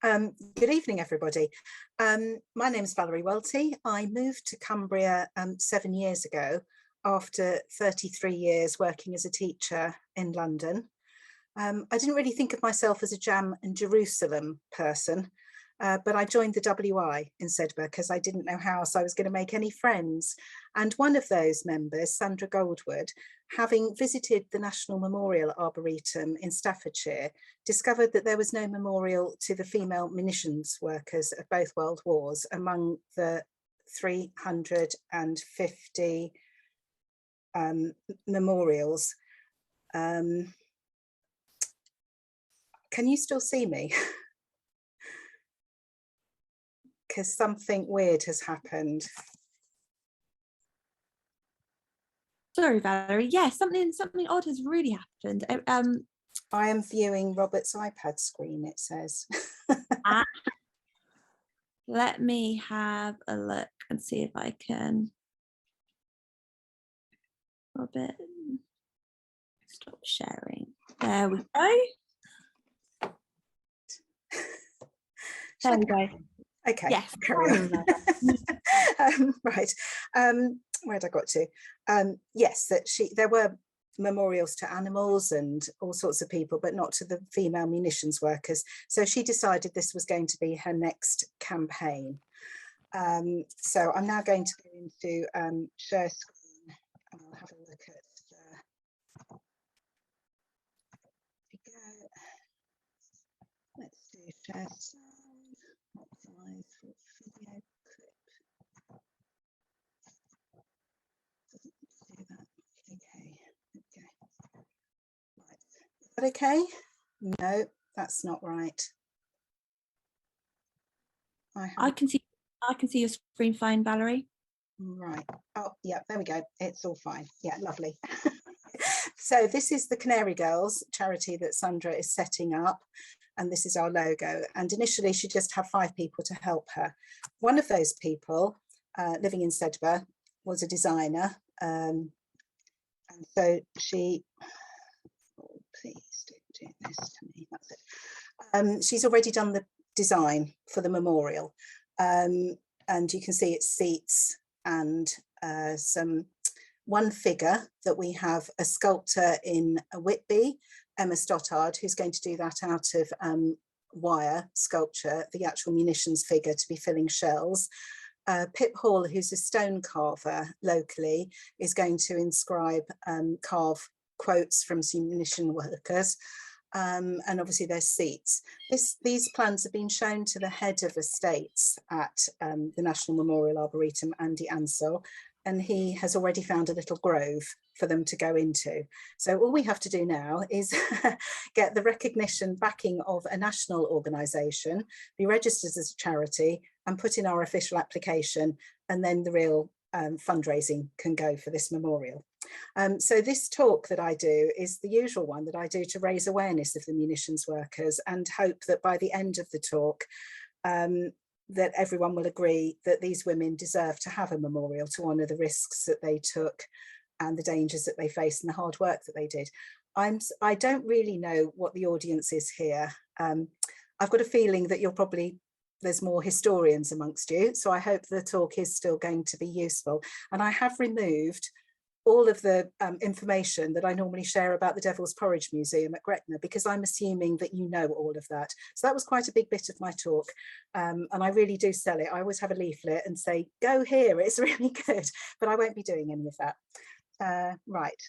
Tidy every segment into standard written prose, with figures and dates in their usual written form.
Good evening, everybody. My name is Valerie Welty. I moved to Cumbria 7 years ago after 33 years working as a teacher in London. I didn't really think of myself as a Jam and Jerusalem person, but I joined the WI instead because I didn't know how else I was going to make any friends. And one of those members, Sandra Goldwood, having visited the National Memorial Arboretum in Staffordshire, discovered that there was no memorial to the female munitions workers of both World Wars among the 350 memorials. Can you still see me? Because something weird has happened. Sorry, Valerie. Yeah, something odd has really happened. I am viewing Robert's iPad screen, it says. Let me have a look and see if I can. Robert, stop sharing. There we go. There we go. Okay, yes. Carry on. Right, where'd I got to? Yes, that there were memorials to animals and all sorts of people, but not to the female munitions workers. So she decided this was going to be her next campaign. So I'm now going to go into share screen and I'll have a look at let's do share sound. Optimize for video clip. Doesn't do that. Okay. Right. Is that okay? No, that's not right. I can see your screen fine, Valerie. Right. Oh, yeah, there we go. It's all fine. Yeah, lovely. So this is the Canary Girls charity that Sandra is setting up. And this is our logo. And initially she just had 5 people to help her. One of those people living in Sedbergh was a designer. And so she, oh, please don't do this to me, that's it. She's already done the design for the memorial. And you can see it's seats and one figure that we have a sculptor in Whitby, Emma Stottard, who's going to do that out of wire sculpture, the actual munitions figure to be filling shells. Pip Hall, who's a stone carver locally, is going to carve quotes from some munition workers. And obviously there's seats. These plans have been shown to the head of estates at the National Memorial Arboretum, Andy Ansell, and he has already found a little grove for them to go into. So all we have to do now is get the recognition backing of a national organisation, be registered as a charity and put in our official application, and then the real fundraising can go for this memorial. So this talk that I do is the usual one that I do to raise awareness of the munitions workers and hope that by the end of the talk, that everyone will agree that these women deserve to have a memorial to honour the risks that they took and the dangers that they faced and the hard work that they did. I don't really know what the audience is here. I've got a feeling that there's more historians amongst you, so I hope the talk is still going to be useful. And I have removed all of the information that I normally share about the Devil's Porridge Museum at Gretna, because I'm assuming that you know all of that. So that was quite a big bit of my talk. And I really do sell it. I always have a leaflet and say, go here, it's really good, but I won't be doing any of that. Right.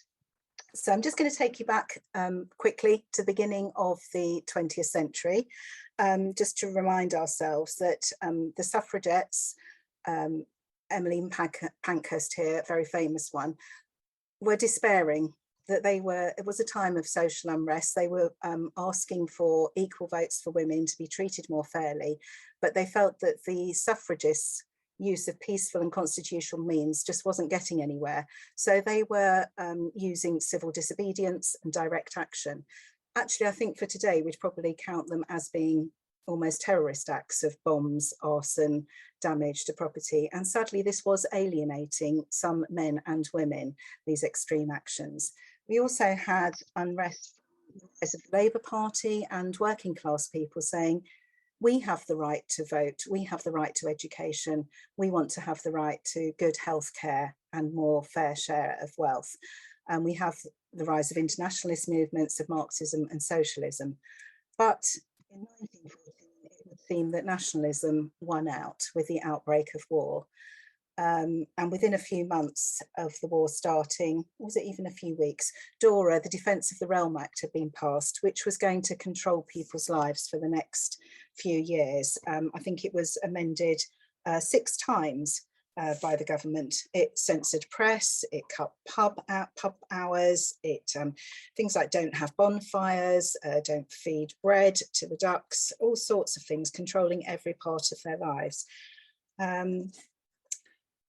So I'm just going to take you back quickly to the beginning of the 20th century, just to remind ourselves that the suffragettes, Emmeline Pankhurst here, a very famous one, were despairing that it was a time of social unrest. They were asking for equal votes for women to be treated more fairly, but they felt that the suffragists' use of peaceful and constitutional means just wasn't getting anywhere. So they were using civil disobedience and direct action. Actually, I think for today, we'd probably count them as being almost terrorist acts of bombs, arson, damage to property. And sadly, this was alienating some men and women, these extreme actions. We also had unrest from the Labour Party and working class people saying, we have the right to vote, we have the right to education, we want to have the right to good health care and more fair share of wealth. And we have the rise of internationalist movements of Marxism and socialism. But in 1914, it would seem that nationalism won out with the outbreak of war. And within a few months of the war starting, was it even a few weeks, DORA, the Defence of the Realm Act, had been passed, which was going to control people's lives for the next few years. I think it was amended 6 times by the government. It censored press, it cut pub hours, it things like don't have bonfires, don't feed bread to the ducks, all sorts of things, controlling every part of their lives.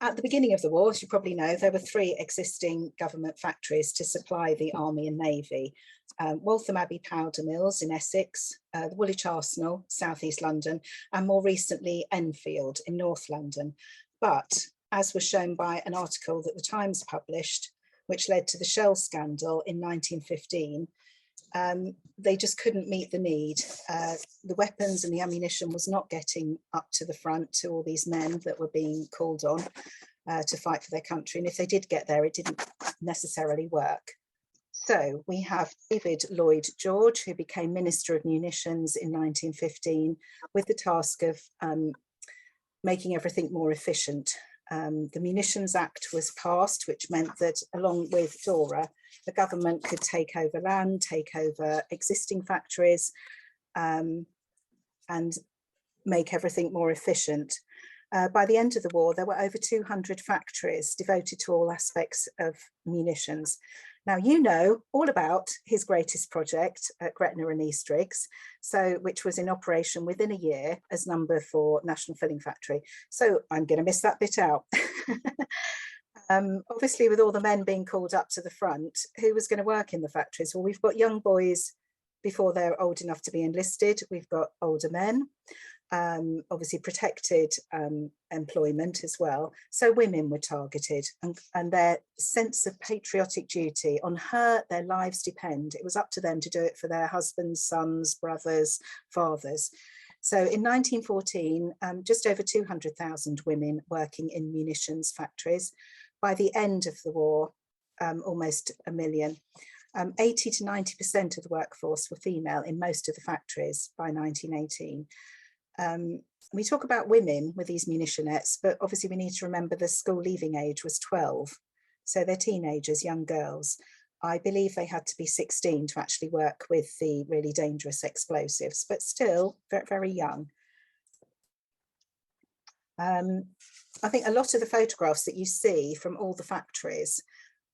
At the beginning of the war, as you probably know, there were 3 existing government factories to supply the Army and Navy. Waltham Abbey Powder Mills in Essex, the Woolwich Arsenal, South East London, and more recently Enfield in North London. But as was shown by an article that the Times published, which led to the Shell scandal in 1915, they just couldn't meet the need. The weapons and the ammunition was not getting up to the front to all these men that were being called on to fight for their country. And if they did get there, it didn't necessarily work. So we have David Lloyd George, who became Minister of Munitions in 1915 with the task of making everything more efficient. The Munitions Act was passed, which meant that along with DORA, the government could take over land, take over existing factories, and make everything more efficient. By the end of the war, there were over 200 factories devoted to all aspects of munitions. Now, you know all about his greatest project at Gretna and Eastriggs, which was in operation within a year as number 4 National Filling Factory. So I'm going to miss that bit out. Obviously, with all the men being called up to the front, who was going to work in the factories? Well, we've got young boys before they're old enough to be enlisted. We've got older men, obviously protected employment as well. So women were targeted, and their sense of patriotic duty, on their lives depend. It was up to them to do it for their husbands, sons, brothers, fathers. So in 1914, just over 200,000 women working in munitions factories. By the end of the war, almost 1 million. 80 to 90% of the workforce were female in most of the factories by 1918. We talk about women with these munitionettes, but obviously we need to remember the school leaving age was 12. So they're teenagers, young girls. I believe they had to be 16 to actually work with the really dangerous explosives, but still very, very young. I think a lot of the photographs that you see from all the factories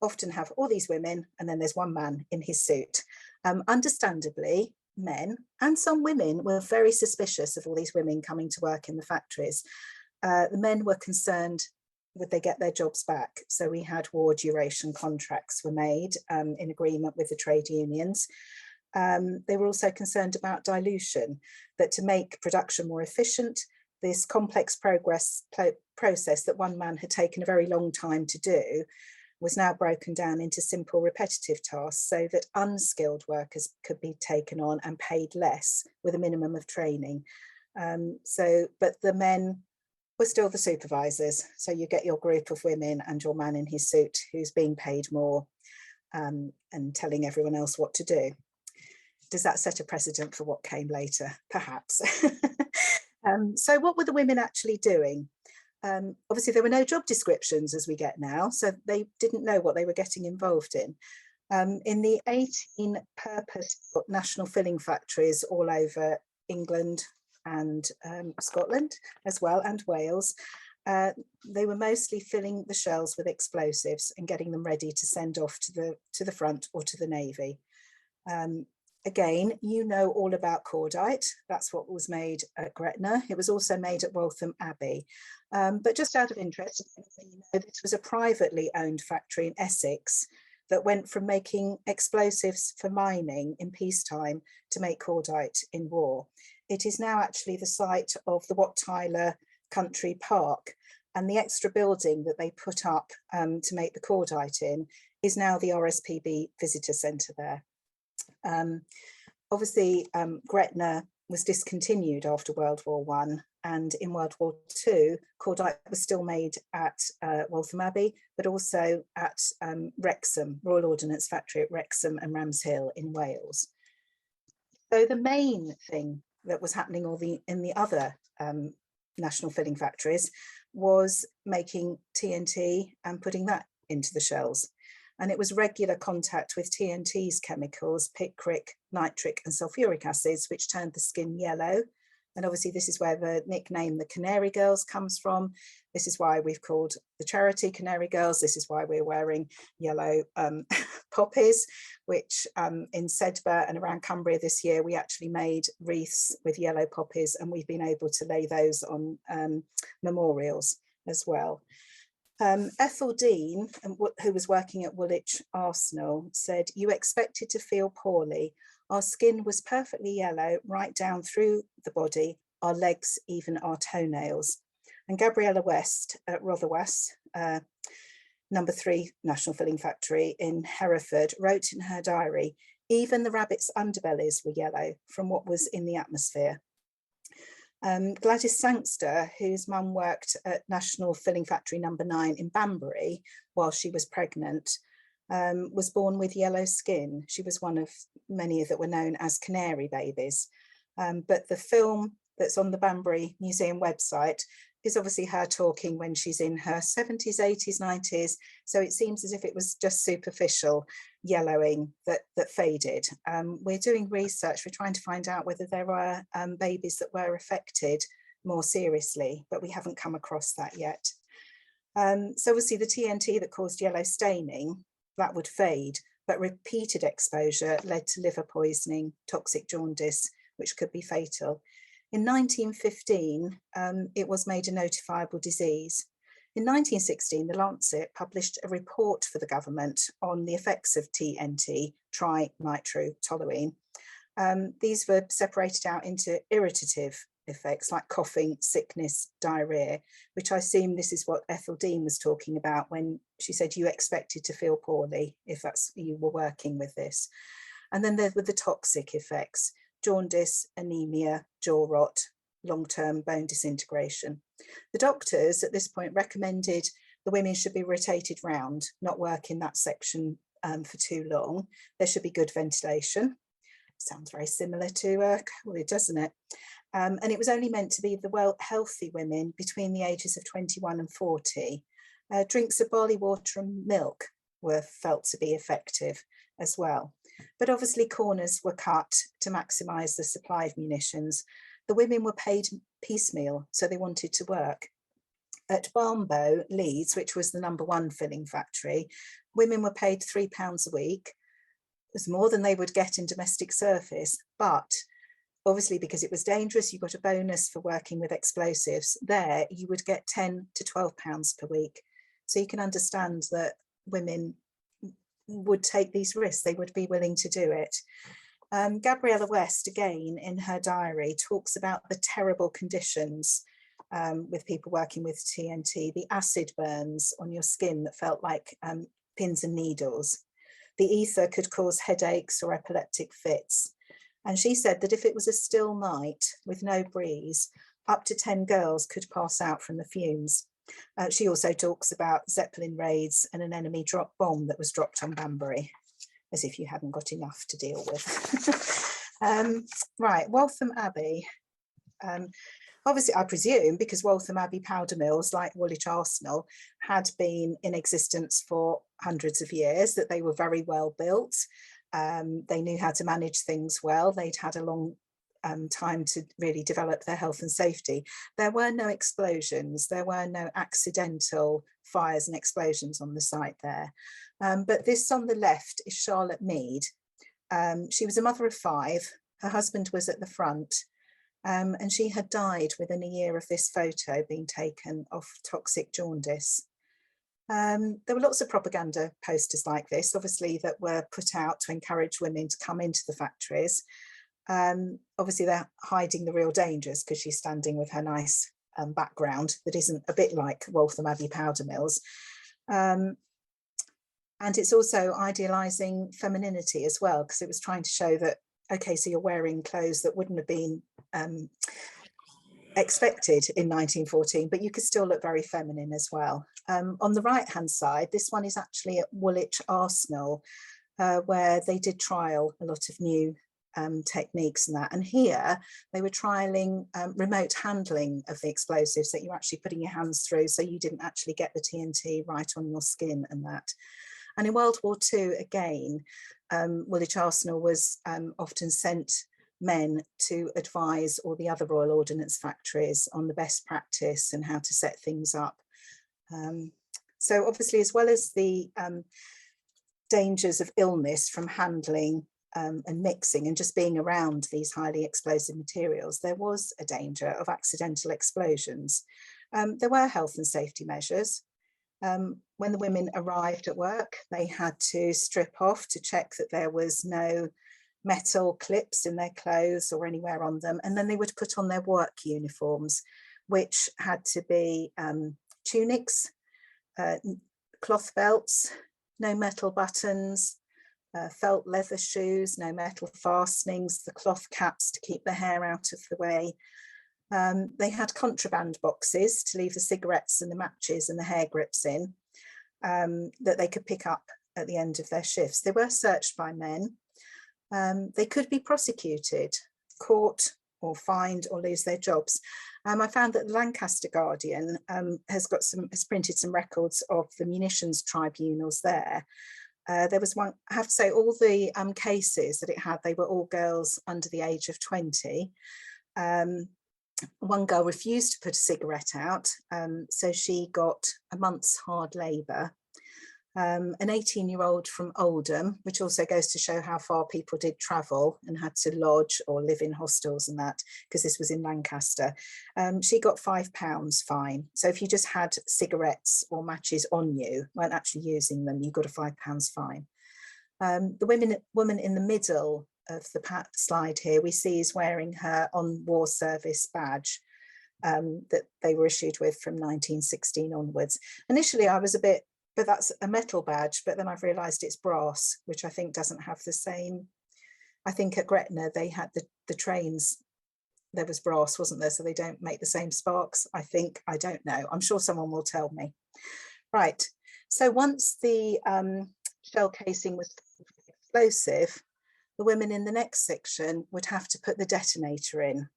often have all these women, and then there's one man in his suit. Understandably, men and some women were very suspicious of all these women coming to work in the factories. The men were concerned, would they get their jobs back? So we had war duration contracts were made in agreement with the trade unions. They were also concerned about dilution, that to make production more efficient, this complex process that one man had taken a very long time to do was now broken down into simple repetitive tasks so that unskilled workers could be taken on and paid less with a minimum of training. But the men were still the supervisors. So you get your group of women and your man in his suit who's being paid more and telling everyone else what to do. Does that set a precedent for what came later? Perhaps. So what were the women actually doing? Obviously, there were no job descriptions as we get now, so they didn't know what they were getting involved in. In the 18 purpose-built national filling factories all over England and Scotland as well, and Wales, they were mostly filling the shells with explosives and getting them ready to send off to the front or to the Navy. Again, you know all about cordite. That's what was made at Gretna. It was also made at Waltham Abbey. But just out of interest, this was a privately owned factory in Essex that went from making explosives for mining in peacetime to make cordite in war. It is now actually the site of the Wat Tyler Country Park, and the extra building that they put up to make the cordite in is now the RSPB Visitor Centre there. Obviously, Gretna was discontinued after World War One, and in World War Two, cordite was still made at Waltham Abbey, but also at Wrexham, Royal Ordnance Factory at Wrexham and Ramshill in Wales. So the main thing that was happening in the other national filling factories was making TNT and putting that into the shells. And it was regular contact with TNT's chemicals, picric, nitric and sulfuric acids, which turned the skin yellow. And obviously this is where the nickname the Canary Girls comes from. This is why we've called the charity Canary Girls. This is why we're wearing yellow poppies, which in Sedbergh and around Cumbria this year, we actually made wreaths with yellow poppies, and we've been able to lay those on memorials as well. Ethel Dean, who was working at Woolwich Arsenal, said, "You expected to feel poorly. Our skin was perfectly yellow right down through the body, our legs, even our toenails." And Gabriella West at Rotherwas, number 3 National Filling Factory in Hereford, wrote in her diary, "Even the rabbits' underbellies were yellow from what was in the atmosphere." Gladys Sangster, whose mum worked at National Filling Factory number 9 in Banbury while she was pregnant, was born with yellow skin. She was one of many that were known as canary babies. But the film that's on the Banbury Museum website is obviously her talking when she's in her 70s, 80s, 90s. So it seems as if it was just superficial yellowing that faded. We're doing research, we're trying to find out whether there were babies that were affected more seriously, but we haven't come across that yet. So obviously the TNT that caused yellow staining, that would fade, but repeated exposure led to liver poisoning, toxic jaundice, which could be fatal. In 1915, it was made a notifiable disease. In 1916, the Lancet published a report for the government on the effects of TNT, trinitrotoluene. These were separated out into irritative effects like coughing, sickness, diarrhea, which I assume this is what Ethel Dean was talking about when she said you expected to feel poorly if that's you were working with this. And then there were the toxic effects: jaundice, anemia, jaw rot, long-term bone disintegration. The doctors at this point recommended the women should be rotated round, not work in that section for too long. There should be good ventilation. Sounds very similar to COVID, doesn't it? And it was only meant to be the healthy women between the ages of 21 and 40. Drinks of barley water and milk were felt to be effective as well. But obviously corners were cut to maximise the supply of munitions. The women were paid piecemeal, so they wanted to work. At Barnbow, Leeds, which was the number 1 filling factory, women were paid £3 a week. It was more than they would get in domestic service, but obviously because it was dangerous, you got a bonus for working with explosives. There, you would get £10 to £12 per week. So you can understand that women would take these risks, they would be willing to do it. Gabriella West, again, in her diary, talks about the terrible conditions with people working with TNT, the acid burns on your skin that felt like pins and needles. The ether could cause headaches or epileptic fits. And she said that if it was a still night with no breeze, up to 10 girls could pass out from the fumes. She also talks about Zeppelin raids and an enemy bomb that was dropped on Banbury, as if you hadn't got enough to deal with. Right, Waltham Abbey. Obviously, I presume, because Waltham Abbey powder mills, like Woolwich Arsenal, had been in existence for hundreds of years, that they were very well built. They knew how to manage things well. They'd had a long time to really develop their health and safety. There were no explosions. There were no accidental fires and explosions on the site there. But this on the left is Charlotte Meade. She was a mother of 5. Her husband was at the front. And she had died within a year of this photo being taken of toxic jaundice. There were lots of propaganda posters like this, obviously, that were put out to encourage women to come into the factories. Obviously, they're hiding the real dangers because she's standing with her nice background that isn't a bit like Waltham Abbey powder mills. And it's also idealising femininity as well, because it was trying to show that okay, so you're wearing clothes that wouldn't have been expected in 1914, but you could still look very feminine as well. On the right hand side, this one is actually at Woolwich Arsenal, where they did trial a lot of new techniques and that. And here they were trialing remote handling of the explosives, that you're actually putting your hands through so you didn't actually get the TNT right on your skin and that. And in World War II, again, Woolwich Arsenal was often sent men to advise all the other Royal Ordnance factories on the best practice and how to set things up. So obviously, as well as the dangers of illness from handling and mixing and just being around these highly explosive materials, there was a danger of accidental explosions. There were health and safety measures. When the women arrived at work, they had to strip off to check that there was no metal clips in their clothes or anywhere on them, and then they would put on their work uniforms, which had to be tunics, cloth belts, no metal buttons, felt leather shoes, no metal fastenings, the cloth caps to keep the hair out of the way. They had contraband boxes to leave the cigarettes and the matches and the hair grips in, that they could pick up at the end of their shifts. They were searched by men. They could be prosecuted, caught or fined or lose their jobs. I found that the Lancaster Guardian has printed some records of the Munitions Tribunals there. There was one, I have to say, all the cases that it had, they were all girls under the age of 20. One girl refused to put a cigarette out, so she got a month's hard labour. An 18-year-old from Oldham, which also goes to show how far people did travel and had to lodge or live in hostels and that, because this was in Lancaster. She got £5 fine. So if you just had cigarettes or matches on you, weren't actually using them, you got a £5 fine. The woman in the middle of the slide here, we see is wearing her on war service badge that they were issued with from 1916 onwards. Initially, I was a bit, but that's a metal badge, but then I've realised it's brass, which I think doesn't have the same. I think at Gretna they had the trains, there was brass, wasn't there? So they don't make the same sparks, I think. I don't know. I'm sure someone will tell me. Right. So once the shell casing was explosive, the women in the next section would have to put the detonator in,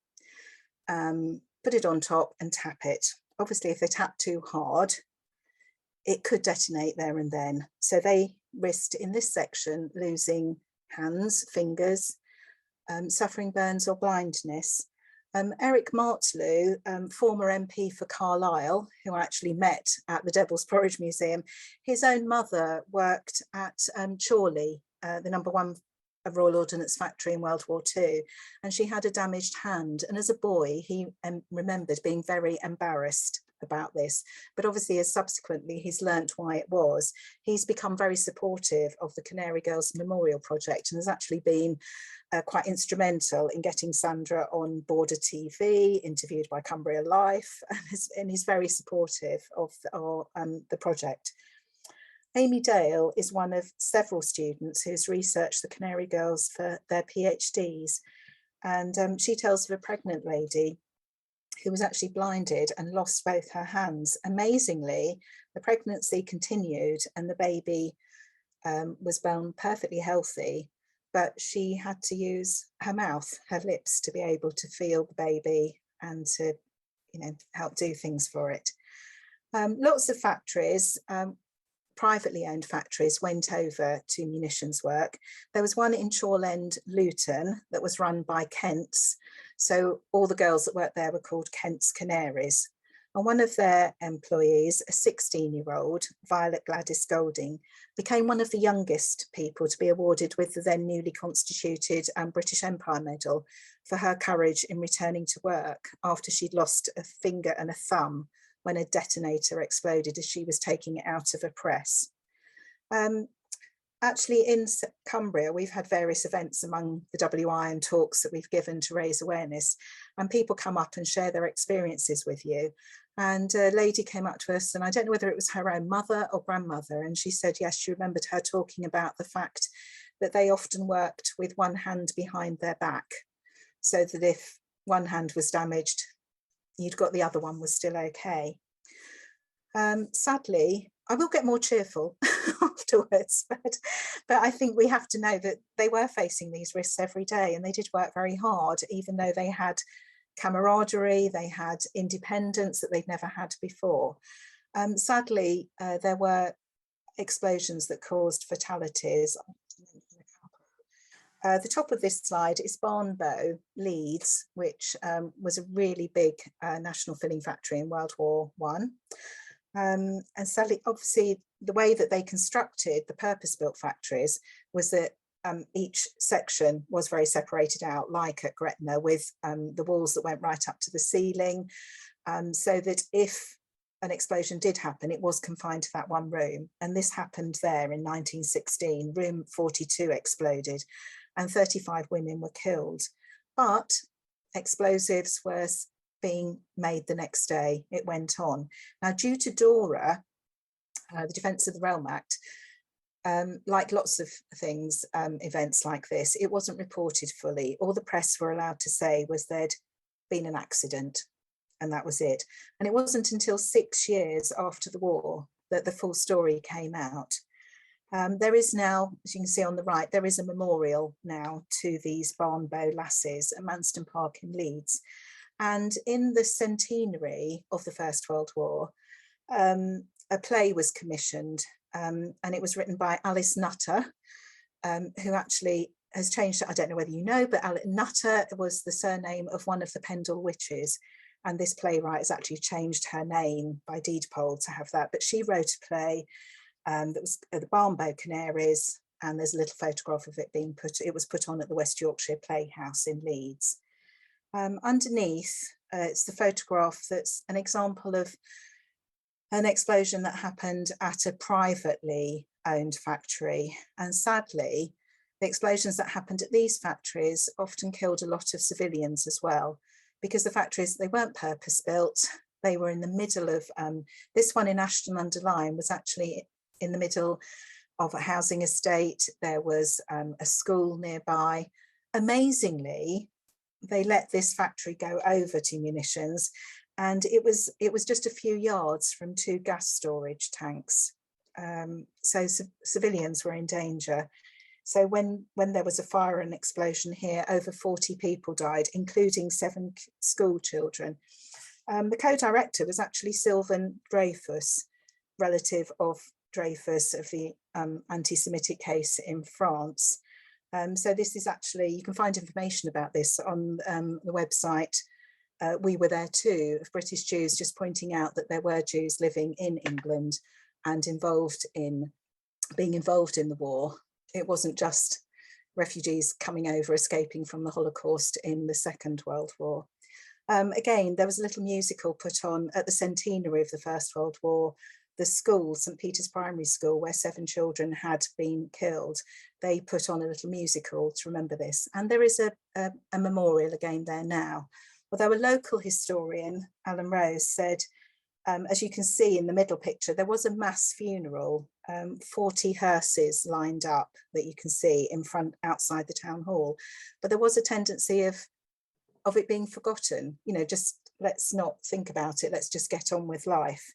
put it on top and tap it. Obviously, if they tap too hard, it could detonate there and then. So they risked in this section losing hands, fingers, suffering burns or blindness. Eric Martlu, former MP for Carlisle, who I actually met at the Devil's Porridge Museum, his own mother worked at Chorley, the #1 Royal Ordnance factory in World War II, and she had a damaged hand. And as a boy, he remembered being very embarrassed about this, but obviously as subsequently he's learnt why it was, he's become very supportive of the Canary Girls Memorial Project and has actually been quite instrumental in getting Sandra on Border TV, interviewed by Cumbria Life, and he's very supportive of the project. Amy Dale is one of several students who's researched the Canary Girls for their PhDs, and she tells of a pregnant lady who was actually blinded and lost both her hands. Amazingly, the pregnancy continued and the baby was born perfectly healthy, but she had to use her mouth, her lips, to be able to feel the baby and to, help do things for it. Lots of factories, privately owned factories, went over to munitions work. There was one in Chorlend, Luton, that was run by Kents. So all the girls that worked there were called Kent's Canaries. And one of their employees, a 16-year-old, Violet Gladys Golding, became one of the youngest people to be awarded with the then newly constituted British Empire Medal for her courage in returning to work after she'd lost a finger and a thumb when a detonator exploded as she was taking it out of a press. Actually, in Cumbria, we've had various events among the WI and talks that we've given to raise awareness, and people come up and share their experiences with you. And a lady came up to us, and I don't know whether it was her own mother or grandmother, and she said, yes, she remembered her talking about the fact but they often worked with one hand behind their back, so that if one hand was damaged, you'd got the other one was still okay. Sadly, I will get more cheerful afterwards, but I think we have to know that they were facing these risks every day, and they did work very hard, even though they had camaraderie, they had independence that they'd never had before. Sadly, there were explosions that caused fatalities. The top of this slide is Barnbow, Leeds, which was a really big national filling factory in World War One. And sadly, obviously, the way that they constructed the purpose-built factories was that each section was very separated out, like at Gretna, with the walls that went right up to the ceiling, so that if an explosion did happen, it was confined to that one room. And this happened there in 1916. Room 42 exploded and 35 women were killed. But explosives were being made the next day. It went on. Now, due to DORA, the Defence of the Realm Act, like lots of things, events like this, it wasn't reported fully. All the press were allowed to say was there'd been an accident, and that was it. And it wasn't until 6 years after the war that the full story came out. There is now, as you can see on the right, there is a memorial now to these Barnbow lasses at Manston Park in Leeds. And in the centenary of the First World War, a play was commissioned, and it was written by Alice Nutter, who actually has changed, I don't know whether you know, but Nutter was the surname of one of the Pendle witches. And this playwright has actually changed her name by deed poll to have that. But she wrote a play that was the Barnbow Canaries, and there's a little photograph of it being it was put on at the West Yorkshire Playhouse in Leeds. Underneath, it's the photograph that's an example of an explosion that happened at a privately owned factory. And sadly, the explosions that happened at these factories often killed a lot of civilians as well, because the factories, they weren't purpose-built. They were in the middle of, this one in Ashton-under-Lyne was actually in the middle of a housing estate. There was a school nearby. Amazingly, they let this factory go over to munitions, and it was just a few yards from 2 gas storage tanks. So civilians were in danger. So when there was a fire and explosion here, over 40 people died, including 7 school children. The co-director was actually Sylvan Dreyfus, relative of Dreyfus of the anti-Semitic case in France. So this is actually, you can find information about this on the website. We Were There Too, of British Jews, just pointing out that there were Jews living in England and being involved in the war. It wasn't just refugees coming over, escaping from the Holocaust in the Second World War. Again, there was a little musical put on at the centenary of the First World War. The school, St. Peter's Primary School, where 7 children had been killed, they put on a little musical to remember this. And there is a memorial again there now. Although a local historian, Alan Rose, said, as you can see in the middle picture, there was a mass funeral, 40 hearses lined up that you can see in front outside the town hall. But there was a tendency of it being forgotten, just let's not think about it, let's just get on with life.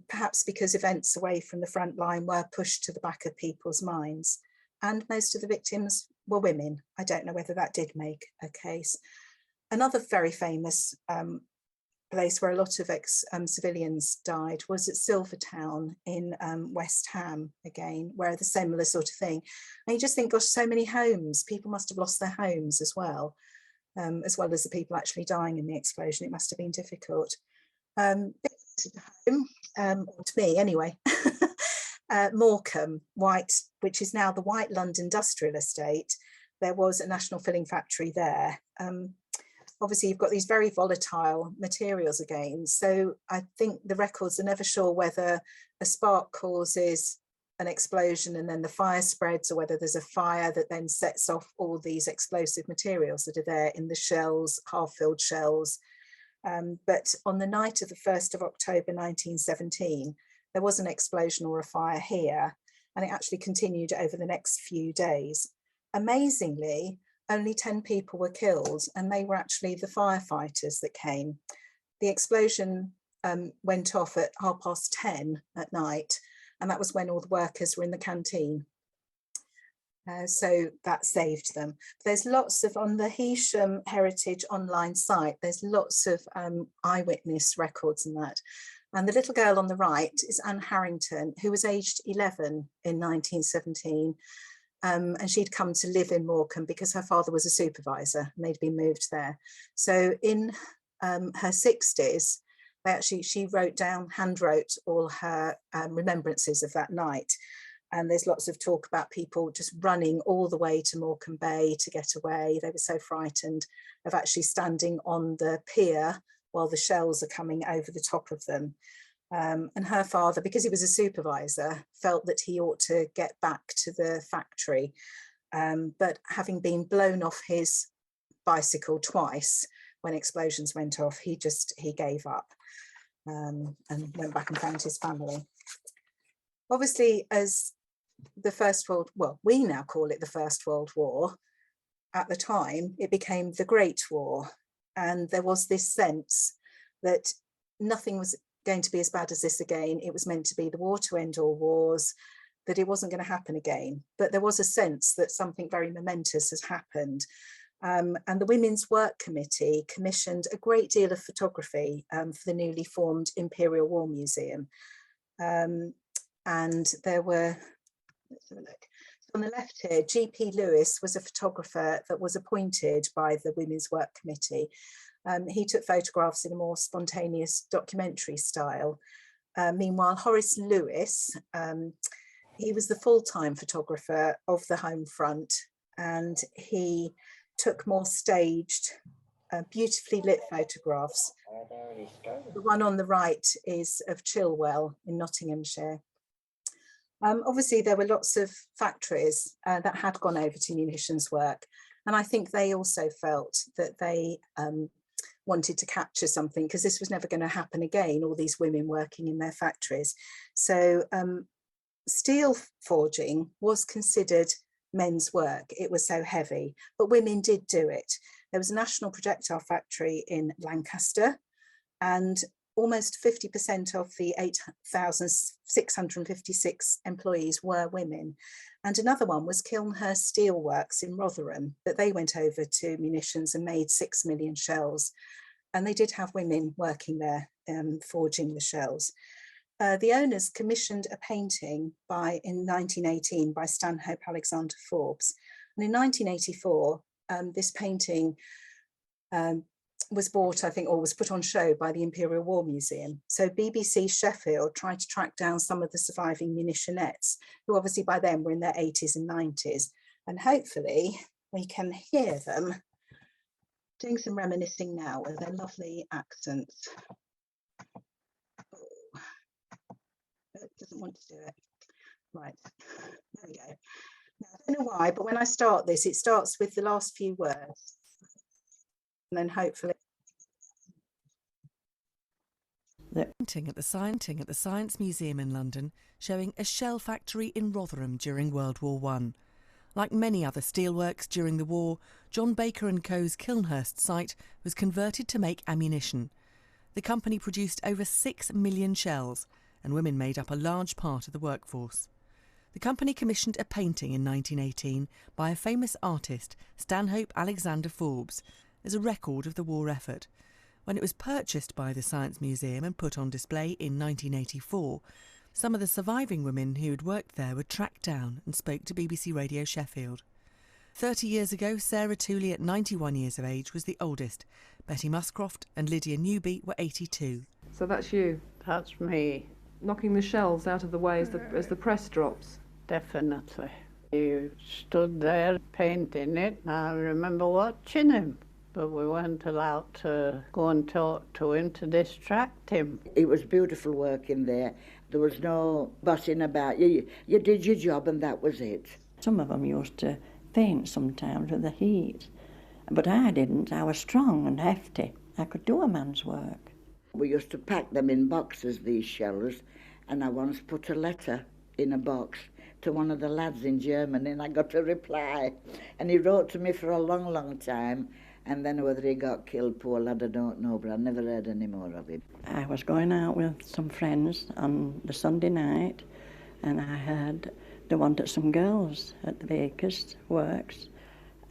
Perhaps because events away from the front line were pushed to the back of people's minds. And most of the victims were women. I don't know whether that did make a case. Another very famous place where a lot of civilians died was at Silvertown in West Ham, again, where the similar sort of thing. And you just think, gosh, so many homes, people must have lost their homes as well as the people actually dying in the explosion. It must have been difficult. Home, to me anyway, Morecambe, which is now the White Lund Industrial Estate. There was a national filling factory there. Obviously, you've got these very volatile materials again. So I think the records are never sure whether a spark causes an explosion and then the fire spreads, or whether there's a fire that then sets off all these explosive materials that are there in the shells, half-filled shells. But on the night of the 1st of October 1917, there was an explosion or a fire here. and it actually continued over the next few days. Amazingly, only 10 people were killed, and they were actually the firefighters that came. The explosion went off at 10:30 at night, and that was when all the workers were in the canteen. So that saved them. There's lots of, on the Heysham Heritage online site, there's lots of eyewitness records and that. And the little girl on the right is Anne Harrington, who was aged 11 in 1917. And she'd come to live in Morecambe because her father was a supervisor and they'd been moved there. So in her 60s, she handwrote all her remembrances of that night. And there's lots of talk about people just running all the way to Morecambe Bay to get away. They were so frightened of actually standing on the pier while the shells are coming over the top of them. And her father, because he was a supervisor, felt that he ought to get back to the factory. But having been blown off his bicycle twice when explosions went off, he gave up and went back and found his family. Obviously, as the First World, well, we now call it the First World War. At the time, it became the Great War. And there was this sense that nothing was going to be as bad as this again. It was meant to be the war to end all wars, that it wasn't going to happen again. But there was a sense that something very momentous has happened. And the Women's Work Committee commissioned a great deal of photography for the newly formed Imperial War Museum. And there were, let's have a look. So on the left here, G.P. Lewis was a photographer that was appointed by the Women's Work Committee. He took photographs in a more spontaneous documentary style. Meanwhile, Horace Lewis, he was the full-time photographer of the home front, and he took more staged, beautifully lit photographs. The one on the right is of Chilwell in Nottinghamshire. Obviously, there were lots of factories that had gone over to munitions work, and I think they also felt that they wanted to capture something, because this was never going to happen again, all these women working in their factories. So steel forging was considered men's work. It was so heavy, but women did do it. There was a national projectile factory in Lancaster, and almost 50% of the 8,656 employees were women. And another one was Kilnhurst Steelworks in Rotherham, that they went over to munitions and made 6 million shells. And they did have women working there, forging the shells. The owners commissioned a painting in 1918 by Stanhope Alexander Forbes. And in 1984, this painting was bought, I think, or was put on show by the Imperial War Museum. So BBC Sheffield tried to track down some of the surviving munitionettes, who obviously by then were in their 80s and 90s. And hopefully we can hear them doing some reminiscing now with their lovely accents. Oh, it doesn't want to do it. Right, there we go. Now, I don't know why, but when I start this, it starts with the last few words. And then hopefully. The painting at the Science Museum in London showing a shell factory in Rotherham during World War I. Like many other steelworks during the war, John Baker & Co.'s Kilnhurst site was converted to make ammunition. The company produced over 6 million shells, and women made up a large part of the workforce. The company commissioned a painting in 1918 by a famous artist, Stanhope Alexander Forbes, as a record of the war effort. When it was purchased by the Science Museum and put on display in 1984, some of the surviving women who had worked there were tracked down and spoke to BBC Radio Sheffield. 30 years ago, Sarah Tooley, at 91 years of age, was the oldest. Betty Muscroft and Lydia Newby were 82. So that's you? That's me. Knocking the shells out of the way as the press drops? Definitely. He stood there painting it. I remember watching him, but we weren't allowed to go and talk to him to distract him. It was beautiful work in there. There was no fussing about. You did your job and that was it. Some of them used to faint sometimes with the heat, but I didn't. I was strong and hefty. I could do a man's work. We used to pack them in boxes, these shells, and I once put a letter in a box to one of the lads in Germany, and I got a reply. And he wrote to me for a long, long time. And then whether he got killed, poor lad, I don't know, but I never heard any more of him. I was going out with some friends on the Sunday night, and I heard they wanted some girls at the baker's works,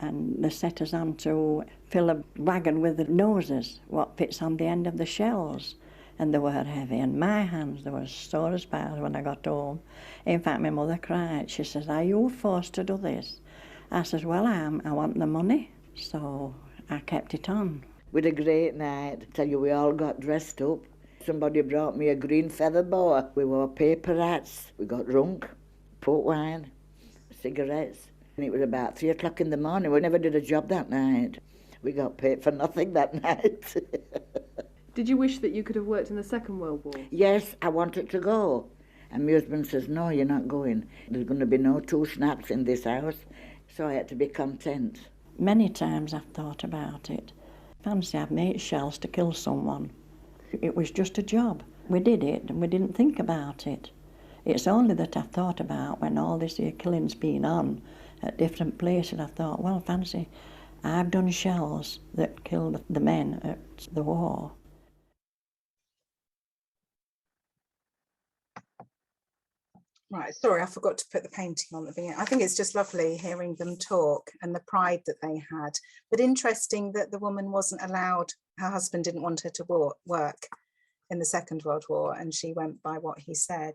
and they set us on to fill a wagon with the noses, what fits on the end of the shells. And they were heavy, and my hands, they were sore as bars when I got home. In fact, my mother cried. She says, "Are you forced to do this?" I says, "Well, I am. I want the money." So I kept it on. We had a great night. I tell you, we all got dressed up. Somebody brought me a green feather boa. We wore paper hats. We got drunk, port wine, cigarettes. And it was about 3 o'clock in the morning. We never did a job that night. We got paid for nothing that night. Did you wish that you could have worked in the Second World War? Yes, I wanted to go. And my husband says, "No, you're not going. There's going to be no 2 snacks in this house." So I had to be content. Many times I've thought about it. Fancy I've made shells to kill someone. It was just a job. We did it and we didn't think about it. It's only that I've thought about when all this here killing's been on at different places. I thought, well, fancy, I've done shells that killed the men at the war. Right, sorry, I forgot to put the painting on the beginning. I think it's just lovely hearing them talk and the pride that they had. But interesting that the woman wasn't allowed, her husband didn't want her to work in the Second World War, and she went by what he said.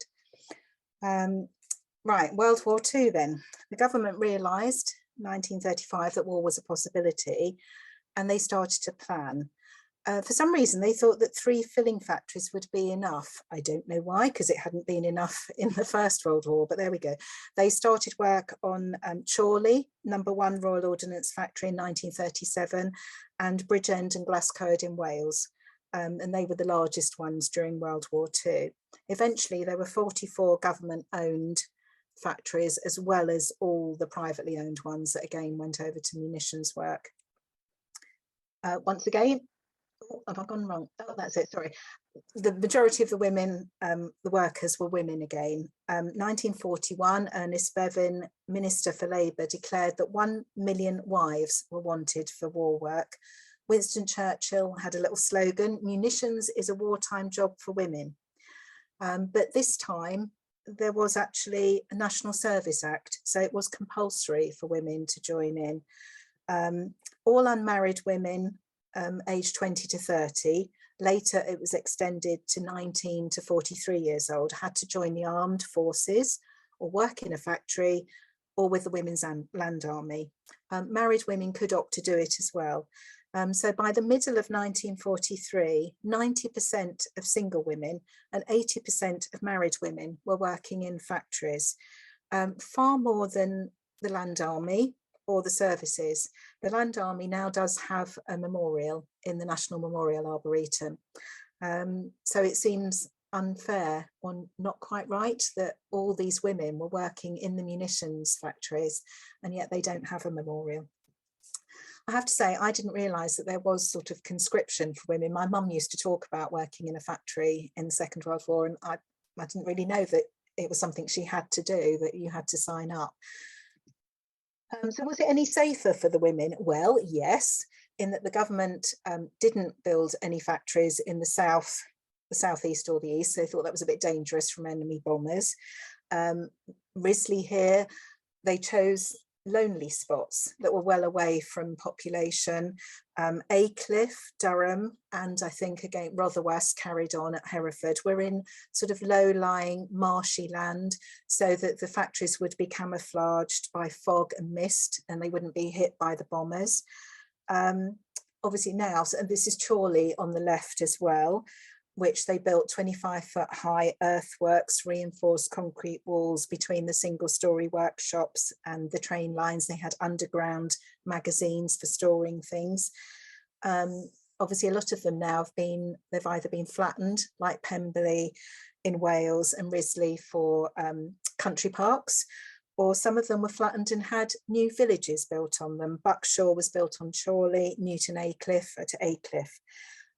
Right, World War II then. The government realised in 1935 that war was a possibility, and they started to plan. For some reason, they thought that 3 filling factories would be enough. I don't know why, because it hadn't been enough in the First World War, but there we go. They started work on Chorley, No. 1 Royal Ordnance Factory in 1937, and Bridgend and Glascoed in Wales. And they were the largest ones during World War II. Eventually, there were 44 government-owned factories, as well as all the privately owned ones that again went over to munitions work. Once again, have I gone wrong? Oh, that's it, sorry. The majority of the women, the workers, were women again. 1941, Ernest Bevin, Minister for Labour, declared that 1 million wives were wanted for war work. Winston Churchill had a little slogan, "Munitions is a wartime job for women." But this time, there was actually a National Service Act, so it was compulsory for women to join in. All unmarried women aged 20 to 30, later it was extended to 19 to 43 years old, had to join the armed forces or work in a factory or with the Women's Land Army. Married women could opt to do it as well. So by the middle of 1943, 90% of single women and 80% of married women were working in factories, far more than the Land Army or the services. The Land Army now does have a memorial in the National Memorial Arboretum. So it seems unfair or not quite right that all these women were working in the munitions factories and yet they don't have a memorial. I have to say, I didn't realise that there was sort of conscription for women. My mum used to talk about working in a factory in the Second World War, and I didn't really know that it was something she had to do, that you had to sign up. So was it any safer for the women? Well, yes, in that the government didn't build any factories in the south, the southeast or the east. So they thought that was a bit dangerous from enemy bombers. Risley here, they chose lonely spots that were well away from population. Aycliffe, Durham, and I think again Rotherwas carried on at Hereford. We're in sort of low-lying marshy land so that the factories would be camouflaged by fog and mist and they wouldn't be hit by the bombers. Obviously now, and this is Chorley on the left as well, which they built 25-foot high earthworks, reinforced concrete walls between the single-storey workshops and the train lines. They had underground magazines for storing things. Obviously, a lot of them now they've either been flattened, like Pemberley in Wales and Risley for country parks, or some of them were flattened and had new villages built on them. Buckshaw was built on Chorley, Newton Aycliffe at Aycliffe.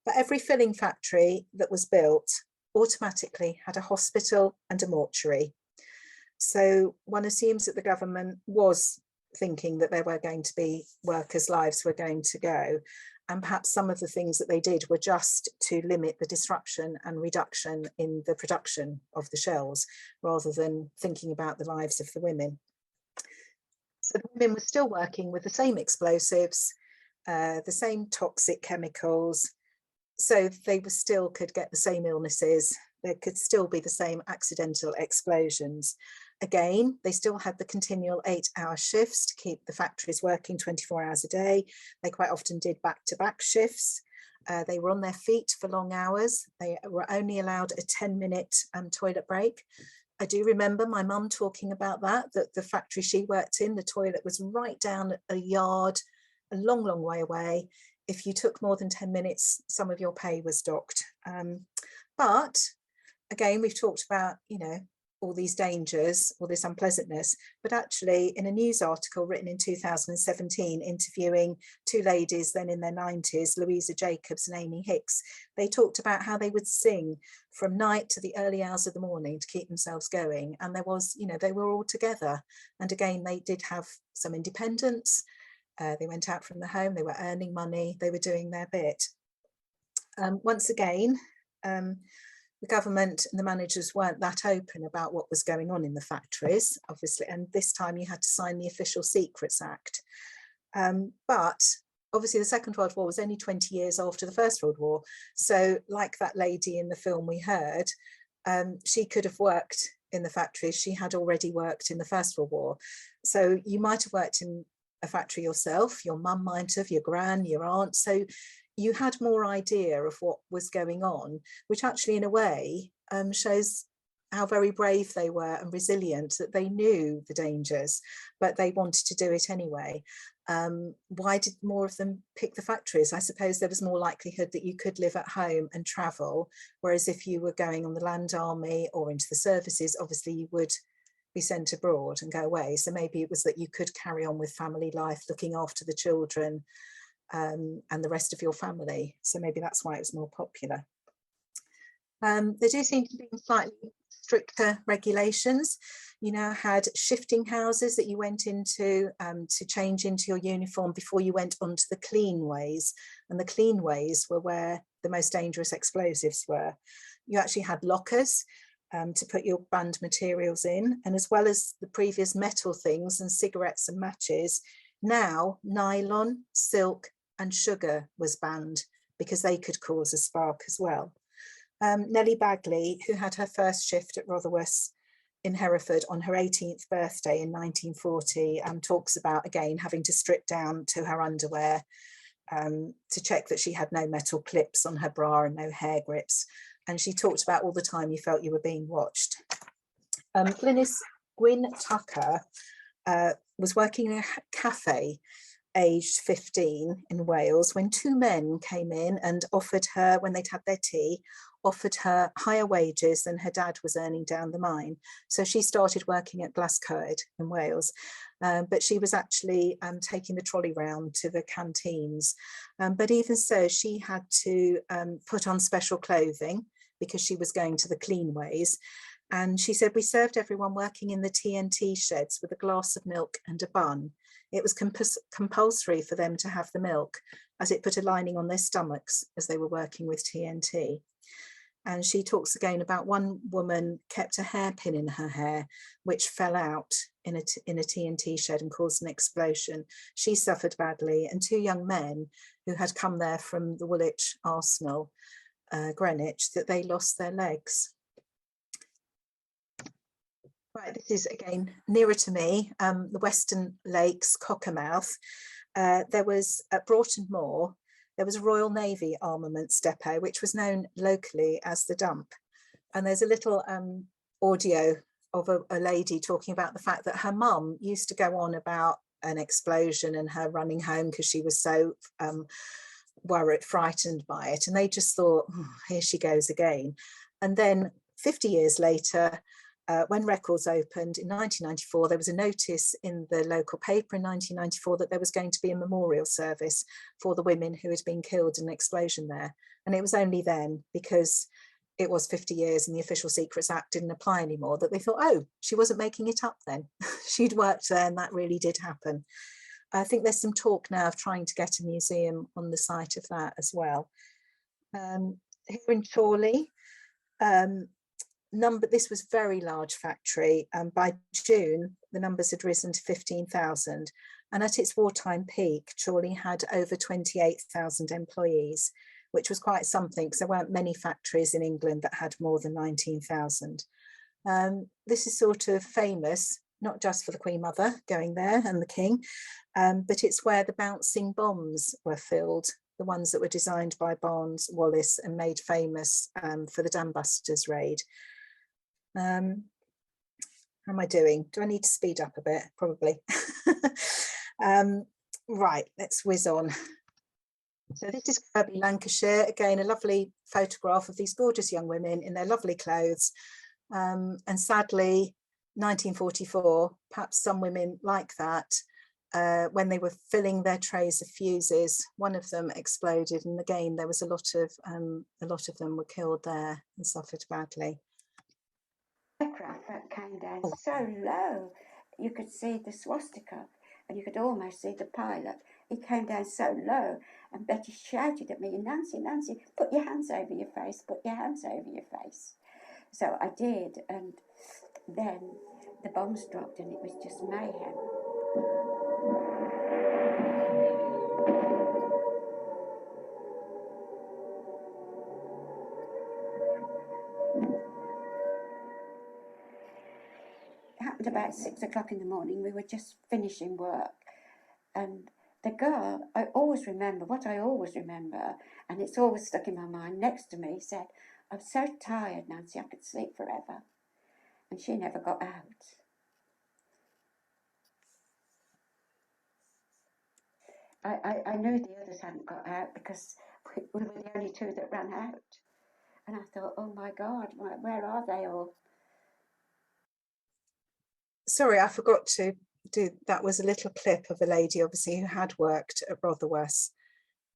But every filling factory that was built automatically had a hospital and a mortuary. So one assumes that the government was thinking that there were going to be workers' lives were going to go. And perhaps some of the things that they did were just to limit the disruption and reduction in the production of the shells, rather than thinking about the lives of the women. So the women were still working with the same explosives, the same toxic chemicals. So they were still could get the same illnesses. There could still be the same accidental explosions. Again, they still had the continual 8-hour shifts to keep the factories working 24 hours a day. They quite often did back-to-back shifts. They were on their feet for long hours. They were only allowed a 10-minute toilet break. I do remember my mum talking about that the factory she worked in, the toilet was right down a yard, a long, long way away. If you took more than 10 minutes, some of your pay was docked. But again, we've talked about, you know, all these dangers, all this unpleasantness, but actually in a news article written in 2017, interviewing two ladies then in their 90s, Louisa Jacobs and Amy Hicks, they talked about how they would sing from night to the early hours of the morning to keep themselves going. And there was, you know, they were all together. And again, they did have some independence. They went out from the home, they were earning money, they were doing their bit. Once again, the government and the managers weren't that open about what was going on in the factories, obviously, and this time you had to sign the Official Secrets Act. But obviously the Second World War was only 20 years after the First World War. So like that lady in the film we heard, she could have worked in the factories. She had already worked in the First World War. So you might have worked in a factory yourself, your mum might have, your gran, your aunt. So you had more idea of what was going on, which actually in a way shows how very brave they were and resilient, that they knew the dangers, but they wanted to do it anyway. Why did more of them pick the factories? I suppose there was more likelihood that you could live at home and travel, whereas if you were going on the land army or into the services, obviously you would be sent abroad and go away. So maybe it was that you could carry on with family life, looking after the children, and the rest of your family. So maybe that's why it was more popular. There do seem to be slightly stricter regulations. You now had shifting houses that you went into to change into your uniform before you went onto the clean ways. And the clean ways were where the most dangerous explosives were. You actually had lockers to put your banned materials in. And as well as the previous metal things and cigarettes and matches, now nylon, silk, and sugar was banned because they could cause a spark as well. Nelly Bagley, who had her first shift at Rotherwas in Hereford on her 18th birthday in 1940, talks about, again, having to strip down to her underwear to check that she had no metal clips on her bra and no hair grips. And she talked about all the time you felt you were being watched. Gwyn Tucker was working in a cafe aged 15 in Wales when two men came in and offered her, when they'd had their tea, offered her higher wages than her dad was earning down the mine. So she started working at Glascoed in Wales, but she was actually taking the trolley round to the canteens. But even so, she had to put on special clothing because she was going to the clean ways. And she said, we served everyone working in the TNT sheds with a glass of milk and a bun. It was compulsory for them to have the milk, as it put a lining on their stomachs as they were working with TNT. And she talks again about one woman kept a hairpin in her hair, which fell out in a TNT shed and caused an explosion. She suffered badly, and two young men who had come there from the Woolwich Arsenal, Greenwich, that they lost their legs. Right, this is again nearer to me, the Western Lakes, Cockermouth. There was at Broughton Moor, there was a Royal Navy armaments depot, which was known locally as the Dump. And there's a little audio of a lady talking about the fact that her mum used to go on about an explosion and her running home because she was so worried, frightened by it. And they just thought, oh, here she goes again. And then 50 years later, when records opened in 1994, there was a notice in the local paper in 1994 that there was going to be a memorial service for the women who had been killed in an explosion there. And it was only then, because it was 50 years and the Official Secrets Act didn't apply anymore, that they thought, oh, she wasn't making it up then. She'd worked there and that really did happen. I think there's some talk now of trying to get a museum on the site of that as well. Here in Chorley, this was a very large factory, and by June the numbers had risen to 15,000, and at its wartime peak Chorley had over 28,000 employees, which was quite something because there weren't many factories in England that had more than 19,000. This is sort of famous not just for the Queen Mother going there and the King, but it's where the bouncing bombs were filled, the ones that were designed by Barnes Wallis and made famous for the Dambusters raid. How am I doing? Do I need to speed up a bit? Probably. Right, let's whiz on. So this is Kirby, Lancashire. Again, a lovely photograph of these gorgeous young women in their lovely clothes. And sadly, 1944, perhaps some women like that, when they were filling their trays of fuses, one of them exploded, and again there was a lot of them were killed there and suffered badly. Aircraft that came down so low, you could see the swastika, and you could almost see the pilot. He came down so low, and Betty shouted at me, "Nancy, Nancy, put your hands over your face, put your hands over your face." So I did, and then the bombs dropped and it was just mayhem. It happened about 6 o'clock in the morning. We were just finishing work, and the girl, I always remember, and it's always stuck in my mind, next to me said, "I'm so tired, Nancy, I could sleep forever." And she never got out. I knew the others hadn't got out because we were the only two that ran out. And I thought, oh my God, where are they all? Sorry, I forgot to do, that was a little clip of a lady, obviously, who had worked at Rotherwas.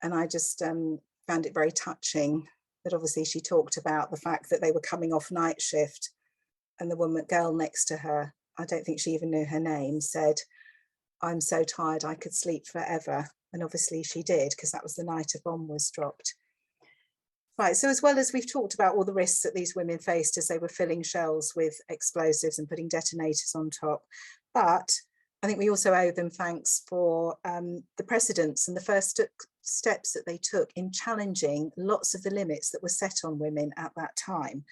And I just found it very touching that obviously she talked about the fact that they were coming off night shift, and the girl next to her, I don't think she even knew her name, said, "I'm so tired I could sleep forever." And obviously she did, because that was the night a bomb was dropped. Right, so as well as we've talked about all the risks that these women faced as they were filling shells with explosives and putting detonators on top, but I think we also owe them thanks for the precedents and the first steps that they took in challenging lots of the limits that were set on women at that time.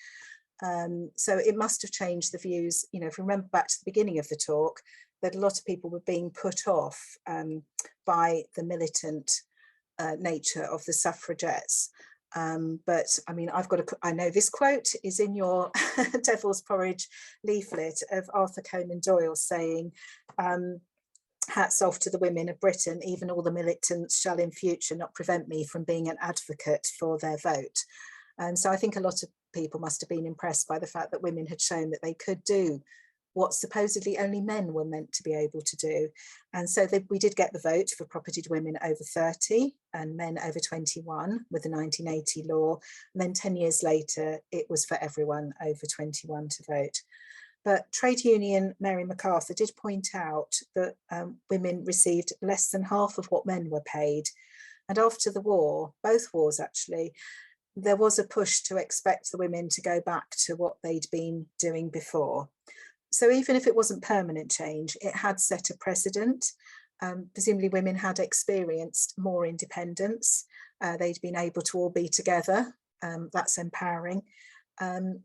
So it must have changed the views, you know, if we remember back to the beginning of the talk, that a lot of people were being put off by the militant nature of the suffragettes. But I mean, I know this quote is in your Devil's Porridge leaflet of Arthur Conan Doyle saying, "Hats off to the women of Britain, even all the militants shall in future not prevent me from being an advocate for their vote." And so I think a lot of people must have been impressed by the fact that women had shown that they could do what supposedly only men were meant to be able to do. And so we did get the vote for propertied women over 30 and men over 21 with the 1980 law. And then 10 years later, it was for everyone over 21 to vote. But trade union Mary MacArthur did point out that women received less than half of what men were paid. And after the war, both wars actually, there was a push to expect the women to go back to what they'd been doing before. So even if it wasn't permanent change, it had set a precedent. Presumably women had experienced more independence. They'd been able to all be together. That's empowering.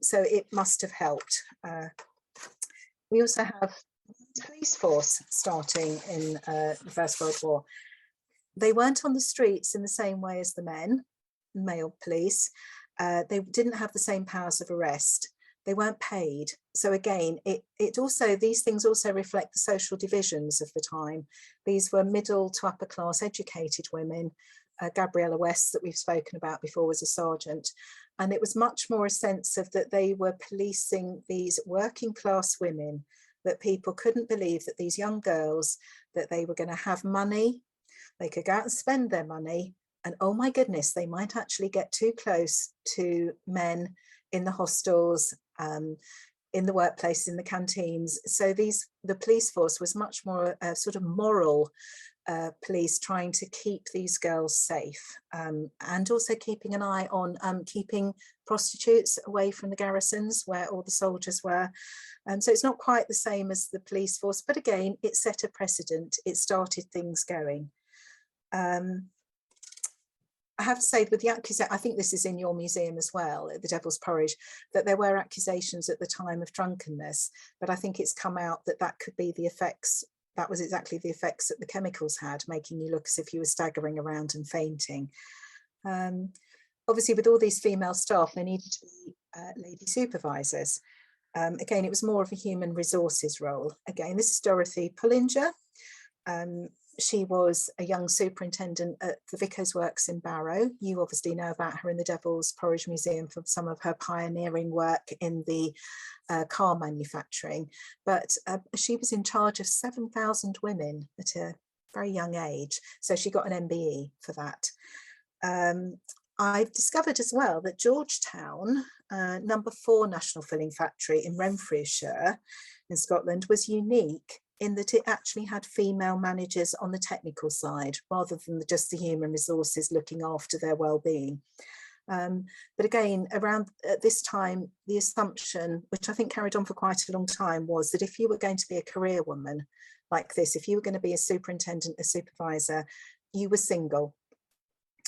So it must have helped. We also have the police force starting in the First World War. They weren't on the streets in the same way as the male police. They didn't have the same powers of arrest. They weren't paid. So again, these things also reflect the social divisions of the time. These were middle to upper class educated women. Gabriella West, that we've spoken about before, was a sergeant. And it was much more a sense of that they were policing these working class women, that people couldn't believe that these young girls, that they were going to have money, they could go out and spend their money, And oh my goodness, they might actually get too close to men in the hostels, in the workplace, in the canteens. So the police force was much more sort of moral police, trying to keep these girls safe, and also keeping an eye on keeping prostitutes away from the garrisons where all the soldiers were. So it's not quite the same as the police force, but again, it set a precedent. It started things going. I have to say, with the accusation, I think this is in your museum as well, at the Devil's Porridge, that there were accusations at the time of drunkenness, but I think it's come out that that could be the effects, that was exactly the effects that the chemicals had, making you look as if you were staggering around and fainting. Obviously, with all these female staff, there needed to be lady supervisors. Again, it was more of a human resources role. Again, this is Dorothy Pullinger. She was a young superintendent at the Vicar's Works in Barrow. You obviously know about her in the Devil's Porridge Museum for some of her pioneering work in the car manufacturing. But she was in charge of 7,000 women at a very young age. So she got an MBE for that. I've discovered as well that Georgetown, number 4 National Filling Factory in Renfrewshire in Scotland, was unique in that it actually had female managers on the technical side rather than just the human resources looking after their well-being. But again, around at this time, the assumption, which I think carried on for quite a long time, was that if you were going to be a career woman like this, if you were going to be a superintendent, a supervisor, you were single.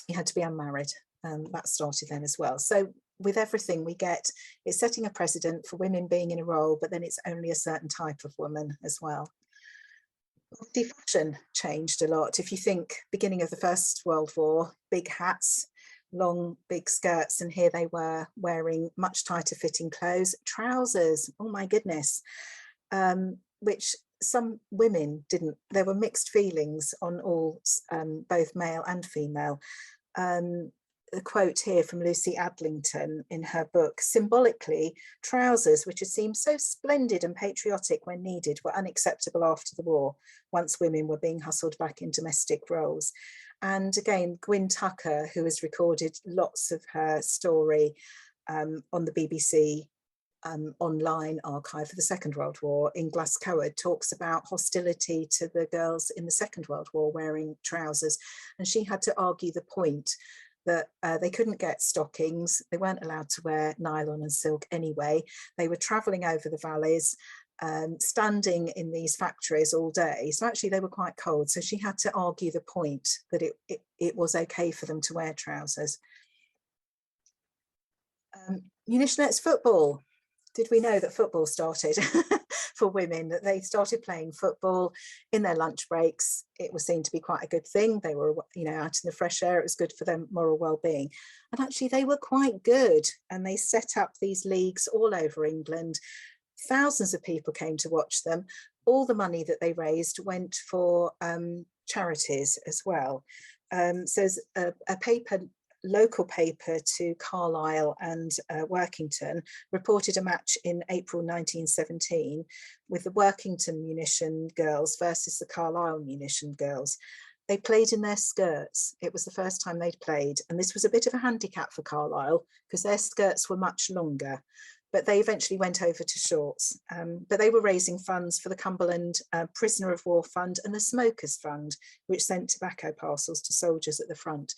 You had to be unmarried. That started then as well. So with everything we get, it's setting a precedent for women being in a role, but then it's only a certain type of woman as well. The fashion changed a lot. If you think beginning of the First World War, big hats, long big skirts, and here they were wearing much tighter fitting clothes, trousers, oh my goodness, which some women didn't. There were mixed feelings on all, both male and female. A quote here from Lucy Adlington in her book: symbolically, trousers, which had seemed so splendid and patriotic when needed, were unacceptable after the war, once women were being hustled back in domestic roles. And again, Gwyn Tucker, who has recorded lots of her story on the BBC online archive for the Second World War in Glascoed, talks about hostility to the girls in the Second World War wearing trousers. And she had to argue the point that they couldn't get stockings, they weren't allowed to wear nylon and silk anyway. They were travelling over the valleys, standing in these factories all day. So actually they were quite cold. So she had to argue the point that it was okay for them to wear trousers. Munitionettes football. Did we know that football started for women, that they started playing football in their lunch breaks? It was seen to be quite a good thing. They were, you know, out in the fresh air. It was good for their moral well-being. And actually they were quite good. And they set up these leagues all over England. Thousands of people came to watch them. All the money that they raised went for charities as well. So there's a paper, local paper to Carlisle and Workington, reported a match in April 1917 with the Workington Munition Girls versus the Carlisle Munition Girls. They played in their skirts. It was the first time they'd played, and this was a bit of a handicap for Carlisle because their skirts were much longer, but they eventually went over to shorts. But they were raising funds for the Cumberland Prisoner of War Fund and the Smokers Fund, which sent tobacco parcels to soldiers at the front.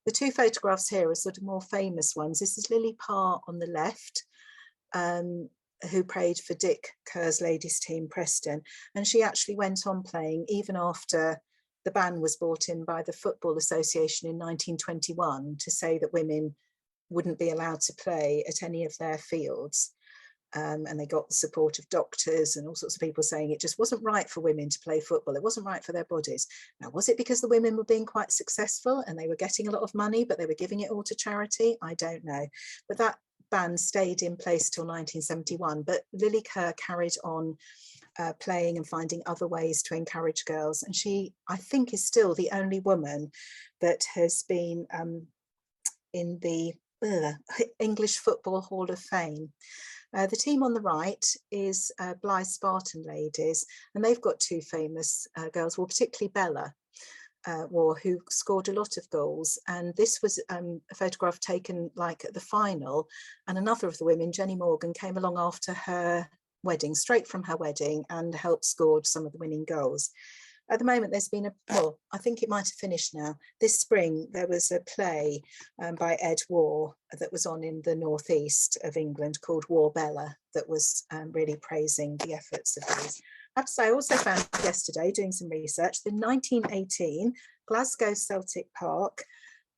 The 2 photographs here are sort of more famous ones. This is Lily Parr on the left, who played for Dick Kerr's ladies team Preston. And she actually went on playing even after the ban was brought in by the Football Association in 1921 to say that women wouldn't be allowed to play at any of their fields. And they got the support of doctors and all sorts of people saying it just wasn't right for women to play football. It wasn't right for their bodies. Now, was it because the women were being quite successful and they were getting a lot of money, but they were giving it all to charity? I don't know. But that ban stayed in place till 1971. But Lily Kerr carried on playing and finding other ways to encourage girls. And she, I think, is still the only woman that has been in the English Football Hall of Fame. The team on the right is Blythe Spartan Ladies, and they've got 2 famous girls, well, particularly Bella. War who scored a lot of goals, and this was a photograph taken like at the final, and another of the women, Jenny Morgan, came along after her wedding, straight from her wedding, and helped score some of the winning goals. At the moment, there's been well, I think it might have finished now. This spring, there was a play by Ed War that was on in the northeast of England called War Bella that was really praising the efforts of these. I have to say, I also found yesterday, doing some research, the 1918 Glasgow Celtic Park,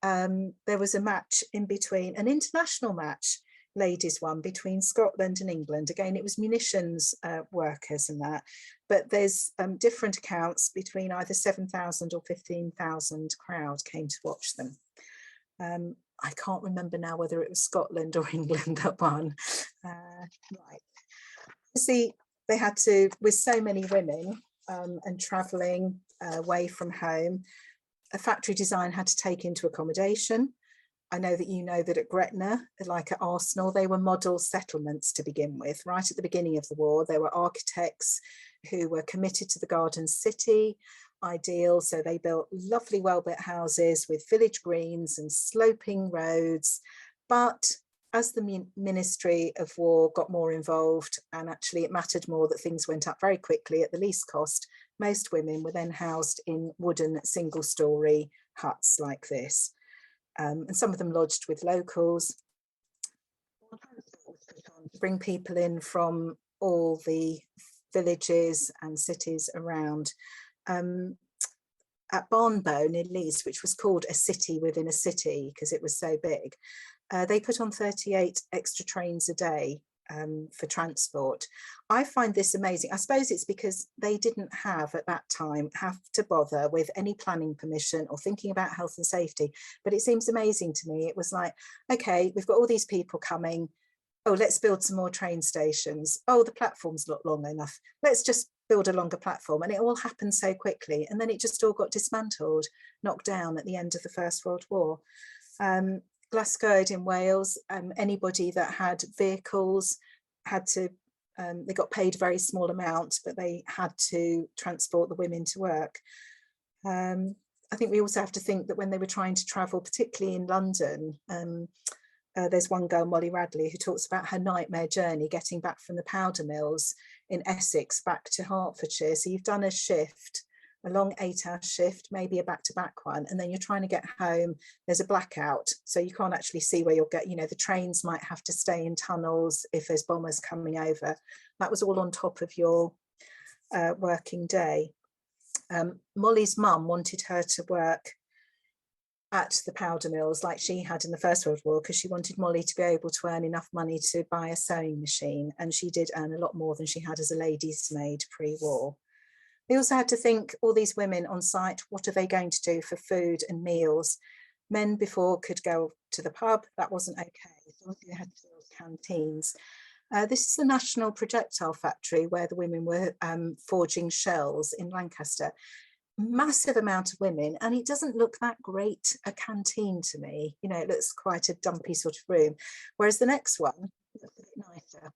there was a match in between, an international match, ladies one, between Scotland and England. Again, it was munitions workers and that, but there's different accounts between either 7,000 or 15,000 crowd came to watch them. I can't remember now whether it was Scotland or England that won. Right. See, they had to, with so many women and travelling away from home, a factory design had to take into accommodation. I know that you know that at Gretna, like at Arsenal, they were model settlements to begin with. Right at the beginning of the war, there were architects who were committed to the Garden City ideal. So they built lovely, well-built houses with village greens and sloping roads. But as the Ministry of War got more involved, and actually it mattered more that things went up very quickly at the least cost, most women were then housed in wooden single-storey huts like this. And some of them lodged with locals. To bring people in from all the villages and cities around. At Barnbow near Leeds, which was called a city within a city because it was so big, they put on 38 extra trains a day for transport. I find this amazing. I suppose it's because they didn't have at that time have to bother with any planning permission or thinking about health and safety. But it seems amazing to me. It was like, okay, we've got all these people coming. Oh, let's build some more train stations. Oh, the platform's not long enough. Let's just build a longer platform. And it all happened so quickly. And then it just all got dismantled, knocked down at the end of the First World War. Glasgow in Wales, anybody that had vehicles had to, they got paid a very small amount, but they had to transport the women to work. I think we also have to think that when they were trying to travel, particularly in London, there's one girl, Molly Radley, who talks about her nightmare journey getting back from the powder mills in Essex back to Hertfordshire. So you've done a shift, a long 8-hour shift, maybe a back-to-back one, and then you're trying to get home, there's a blackout, so you can't actually see where you'll get, you know, the trains might have to stay in tunnels if there's bombers coming over. That was all on top of your working day. Molly's mum wanted her to work at the powder mills like she had in the First World War because she wanted Molly to be able to earn enough money to buy a sewing machine, and she did earn a lot more than she had as a lady's maid pre-war. They also had to think, all these women on site, what are they going to do for food and meals? Men before could go to the pub, that wasn't okay. So they had to build canteens. This is the National Projectile Factory where the women were forging shells in Lancaster. Massive amount of women, and it doesn't look that great a canteen to me. You know, it looks quite a dumpy sort of room. Whereas the next one looks a bit nicer.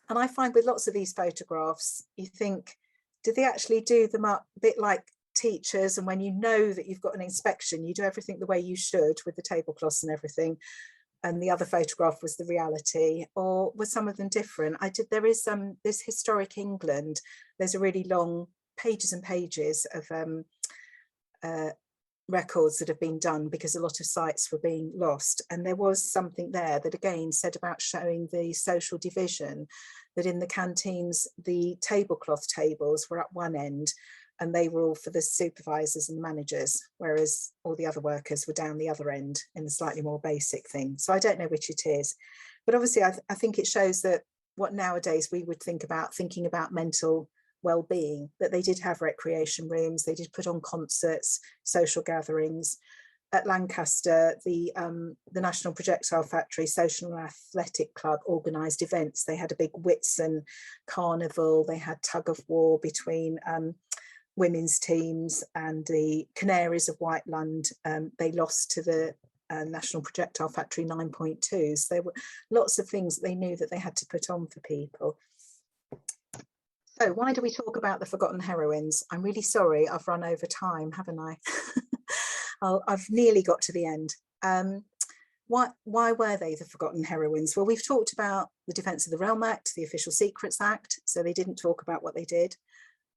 And I find with lots of these photographs, you think, do they actually do them up a bit like teachers? And when you know that you've got an inspection, you do everything the way you should with the tablecloths and everything. And the other photograph was the reality, or were some of them different? There is this Historic England. There's a really long pages and pages of records that have been done because a lot of sites were being lost. And there was something there that again said about showing the social division, that in the canteens, the tablecloth tables were at one end and they were all for the supervisors and the managers, whereas all the other workers were down the other end in the slightly more basic thing. So I don't know which it is, but obviously I think it shows that what nowadays we would think about, thinking about mental well-being, that they did have recreation rooms, they did put on concerts, social gatherings. At Lancaster, the National Projectile Factory Social and Athletic Club organised events. They had a big Whitsun carnival, they had tug of war between women's teams and the Canaries of Whiteland. They lost to the National Projectile Factory 9.2s. There were lots of things that they knew that they had to put on for people. So why do we talk about the forgotten heroines? I'm really sorry, I've run over time, haven't I? I've nearly got to the end. Why were they the forgotten heroines? Well, we've talked about the Defence of the Realm Act, the Official Secrets Act, so they didn't talk about what they did.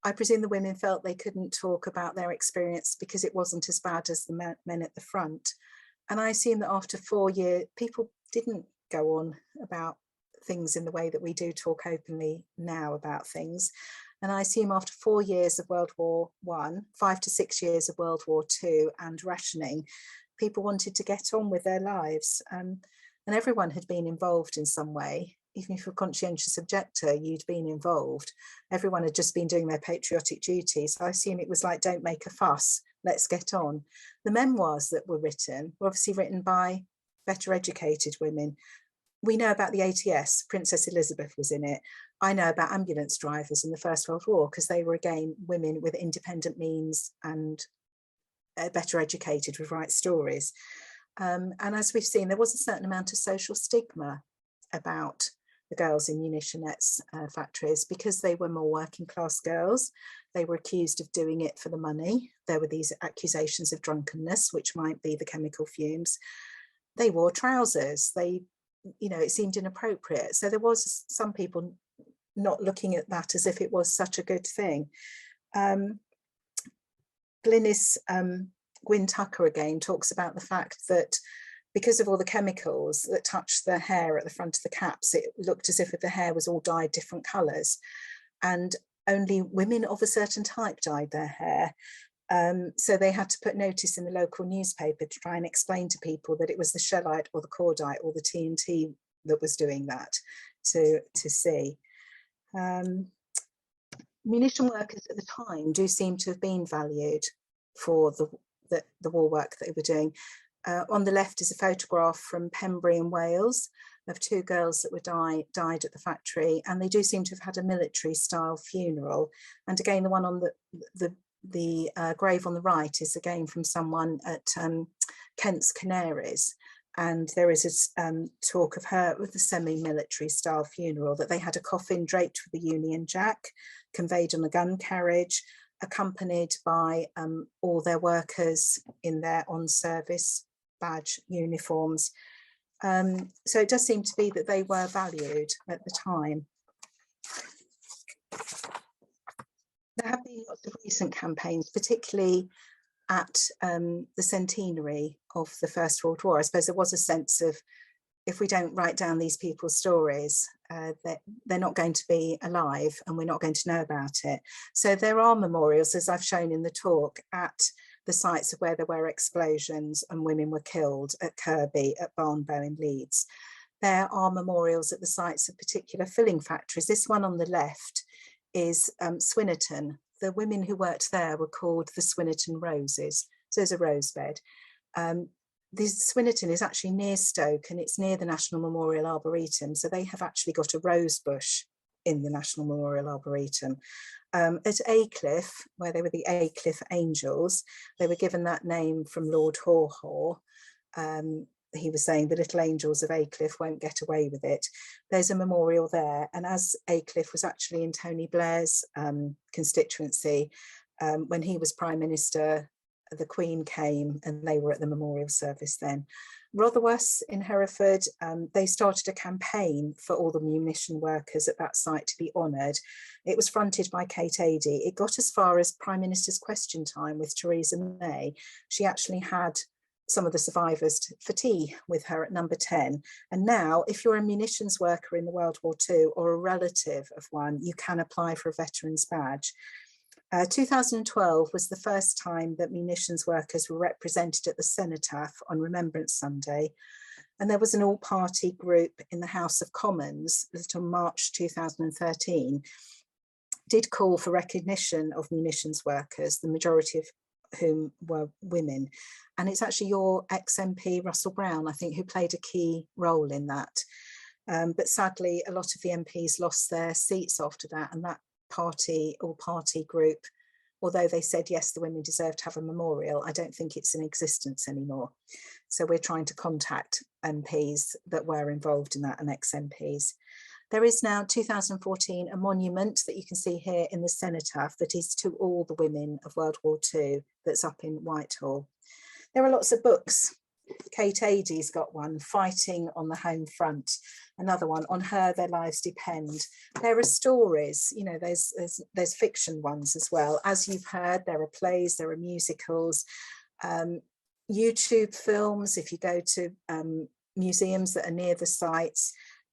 I presume the women felt they couldn't talk about their experience because it wasn't as bad as the men at the front. And I assume that after 4 years, people didn't go on about things in the way that we do talk openly now about things. And I assume after 4 years of World War I, 5 to 6 years of World War II and rationing, people wanted to get on with their lives. And everyone had been involved in some way. Even if you're a conscientious objector, you'd been involved. Everyone had just been doing their patriotic duties. So I assume it was like, don't make a fuss, let's get on. The memoirs that were written were obviously written by better educated women. We know about the ATS, Princess Elizabeth was in it. I know about ambulance drivers in the First World War because they were, again, women with independent means and better educated with right stories. And as we've seen, there was a certain amount of social stigma about the girls in munitionettes factories because they were more working class girls. They were accused of doing it for the money. There were these accusations of drunkenness, which might be the chemical fumes. They wore trousers. They, you know, it seemed inappropriate. So there was some people not looking at that as if it was such a good thing. Glynis Gwyn Tucker again talks about the fact that because of all the chemicals that touched the hair at the front of the caps, it looked as if the hair was all dyed different colours, and only women of a certain type dyed their hair. So they had to put notice in the local newspaper to try and explain to people that it was the shellite or the cordite or the TNT that was doing that to see. Munition workers at the time do seem to have been valued for the war work that they were doing. On the left is a photograph from Pembury in Wales of 2 girls that were died at the factory, and they do seem to have had a military style funeral. And again, the one on the grave on the right is again from someone at Kent's Canaries, and there is a talk of her with a semi-military style funeral, that they had a coffin draped with a Union Jack, conveyed on a gun carriage, accompanied by all their workers in their on-service badge uniforms. So it does seem to be that they were valued at the time. There have been lots of recent campaigns, particularly at the centenary of the First World War. I suppose there was a sense of, if we don't write down these people's stories, they're not going to be alive and we're not going to know about it. So there are memorials, as I've shown in the talk, at the sites of where there were explosions and women were killed, at Kirby, at Barnbow in Leeds. There are memorials at the sites of particular filling factories. This one on the left is Swinnerton. The women who worked there were called the Swinnerton Roses. So there's a rose bed. This Swinnerton is actually near Stoke, and it's near the National Memorial Arboretum. So they have actually got a rose bush in the National Memorial Arboretum. At Aycliffe, where they were the Aycliffe Angels, they were given that name from Lord Haw. He was saying the little angels of Aycliffe won't get away with it. There's a memorial there. And as Aycliffe was actually in Tony Blair's constituency, when he was Prime Minister, the Queen came and they were at the memorial service then. Rotherwas in Hereford, they started a campaign for all the munition workers at that site to be honoured. It was fronted by Kate Adie. It got as far as Prime Minister's Question Time with Theresa May. She actually had some of the survivors for tea with her at number 10. And now, if you're a munitions worker in the World War II or a relative of one, you can apply for a veteran's badge. 2012 was the first time that munitions workers were represented at the Cenotaph on Remembrance Sunday. And there was an all-party group in the House of Commons that on March 2013 did call for recognition of munitions workers, the majority of whom were women. And it's actually your ex-MP Russell Brown, I think, who played a key role in that. But sadly, a lot of the MPs lost their seats after that, and that all-party group, although they said, yes, the women deserve to have a memorial, I don't think it's in existence anymore. So we're trying to contact MPs that were involved in that and ex-MPs. There is now 2014 a monument that you can see here in the cenotaph that is to all the women of World War II, that's up in Whitehall. There are lots of books. Kate Adie's got one, Fighting on the Home Front, another one, On Her Their Lives Depend. There are stories, you know, there's fiction ones as well. As you've heard, there are plays, there are musicals, YouTube films. If you go to museums that are near the sites,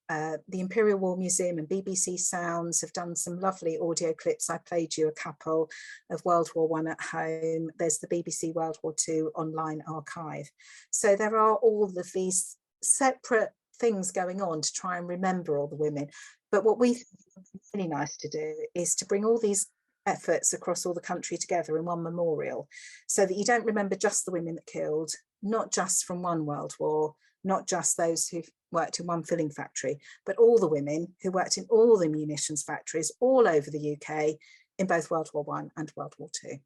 the Imperial War Museum and BBC Sounds have done some lovely audio clips. I played you a couple of World War I at home. There's the BBC World War II online archive. So there are all of these separate things going on to try and remember all the women. But what we think is really nice to do is to bring all these efforts across all the country together in one memorial, so that you don't remember just the women that killed, not just from one world war, not just those who worked in one filling factory, but all the women who worked in all the munitions factories all over the UK in both World War I and World War II.